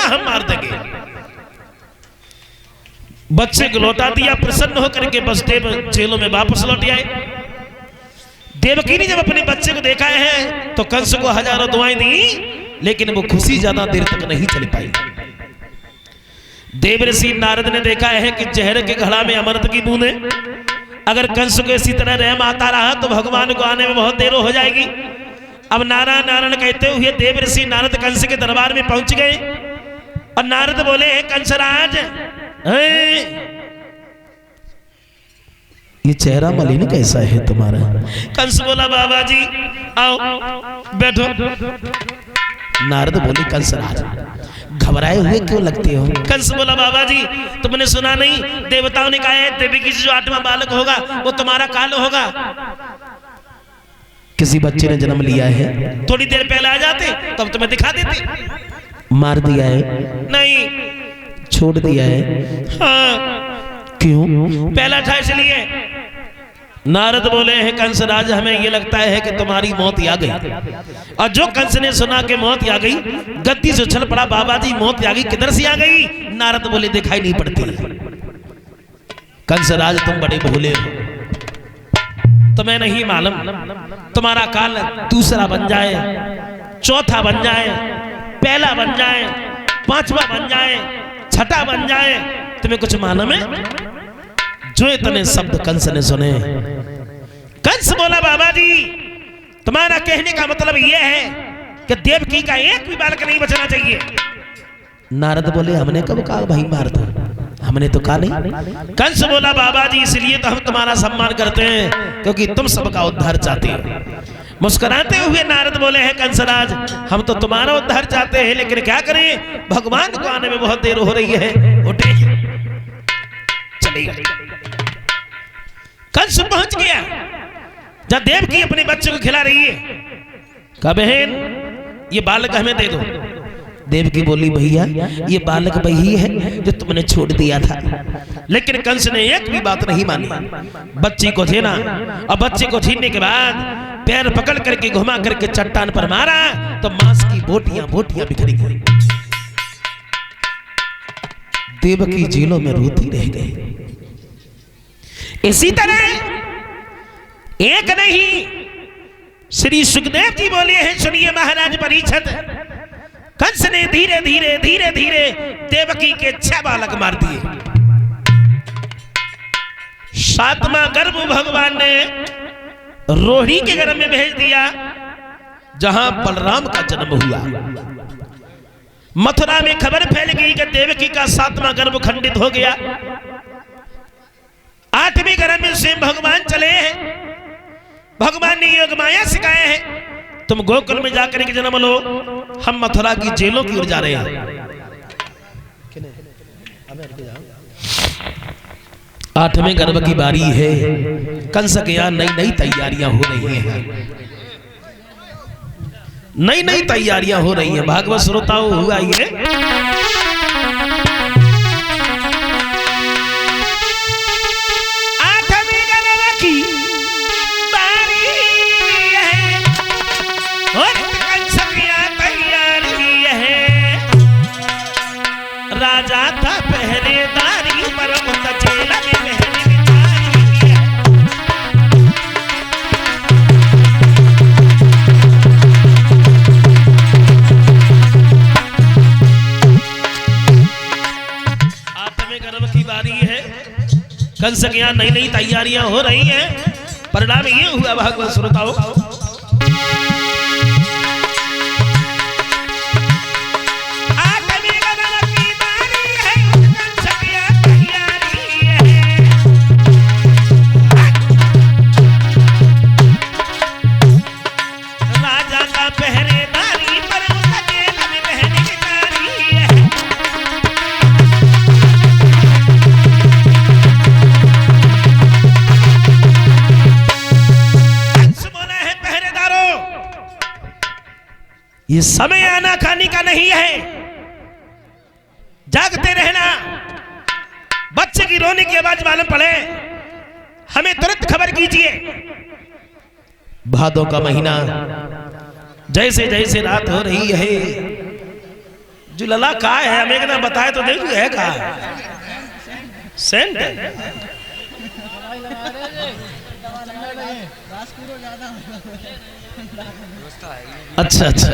हम मार देंगे। बच्चे को लौटा दिया, प्रसन्न होकर के बसदेव जेलों में वापस लौट आए। देवकी ने जब अपने बच्चे को देखा है तो कंस को हजारों दुआएं दी, लेकिन वो खुशी ज्यादा देर तक नहीं चल पाई। देवर्षि नारद ने देखा है कि जहर के घड़ा में अमृत की बूंदे, अगर कंस को इसी तरह रहम आता रहा तो भगवान को आने में बहुत देर हो जाएगी। अब नारायण नारायण कहते हुए देवर्षि नारद कंस के दरबार में पहुंच गए और नारद बोले, कंसराज ये चेहरा मलिन कैसा है तुम्हारा? कंस बोला, बाबा जी आओ बैठो। नारद बोले, कंसराज घबराए हुए क्यों लगते हो? कंस बोला, बाबा जी तुमने सुना नहीं, देवताओं ने कहा है देवकी जो 8वां बालक होगा वो तुम्हारा काल होगा। किसी बच्चे ने जन्म लिया है? थोड़ी देर पहले आ जाते तब तुम्हें दिखा देते। मार दिया है? नहीं। छोड़ दिया है? हाँ। क्यों? पहला था इसलिए। नारद बोले, हैं कंसराज हमें ये लगता है कि तुम्हारी मौत आ गई। और जो कंस ने सुना कि मौत आ गई, गद्दी से उछल पड़ा, बाबा जी मौत आ गई, किधर से आ गई? नारद बोले, दिखाई नहीं पड़ती। कंसराज तुम बड़े भोले हो, तुम्हें नहीं मालूम तुम्हारा काल दूसरा बन जाए, चौथा बन जाए, पहला बन जाए, 5वां बन जाए, 6ठा बन जाए, तुम्हें कुछ मालूम है? जो इतने शब्द कंस ने सुने, कंस बोला, बाबा जी तुम्हारा कहने का मतलब यह है कि देवकी का एक भी बालक नहीं बचना चाहिए। नारद बोले, हमने कब कहा भाई मार दो, हमने तो कहा नहीं। कंस बोला, बाबा जी इसलिए तो हम तुम्हारा सम्मान करते हैं क्योंकि तुम सबका उद्धार चाहते हो। मुस्कुराते हुए नारद बोले, हैं कंसराज हम तो तुम्हारा उद्धार चाहते हैं, लेकिन क्या करें, भगवान को आने में बहुत देर हो रही है, उठे चले गए। कंस पहुंच गया जब देवकी अपने बच्चे को खिला रही है। कहा, बहन ये बालक हमें दे दो। देवकी बोली, भैया ये बालक वही है जो तुमने छोड़ दिया था। लेकिन कंस ने एक भी बात नहीं मानी, बच्ची को छीना और बच्चे को छीनने के बाद पैर पकड़ करके घुमा करके चट्टान पर मारा तो मांस की बोटियां बोटियां बिखरी गई। देवकी जेलों में रोती रह गई। इसी तरह एक नहीं, श्री सुखदेव जी बोले हैं, सुनिए महाराज परीक्षित, कंस ने धीरे धीरे धीरे धीरे देवकी के 6 बालक मार दिए। 7वां गर्भ भगवान ने रोहिणी के गर्भ में भेज दिया जहां बलराम का जन्म हुआ। मथुरा में खबर फैल गई कि देवकी का 7वां गर्भ खंडित हो गया। 8वें गर्भ में स्वयं भगवान चले हैं। भगवान ने योग माया सिखाया है, तुम गोकुल में जाकर के जन्म लो, हम मथुरा की जेलों की ओर जा रहे हैं। 8वें गर्भ की बारी है। कंस के यहाँ नई नई तैयारियां हो रही हैं, नई नई तैयारियां हो रही हैं। भागवत श्रोताओं हुआ ये राजा था पहरेदारी पर जेल में गर्भ की बारी है। कंस के यहाँ नई नई तैयारियां हो रही हैं। परिणाम ये हुआ भागवत श्रोताओं, ये समय आना खाने का नहीं है, जागते रहना। बच्चे की रोने की आवाज मालूम पड़े हमें तुरंत खबर कीजिए। भादों का महीना, जैसे जैसे रात हो रही है जो लला का है हमें एक ना बताए तो देख है का सेंट है। अच्छा अच्छा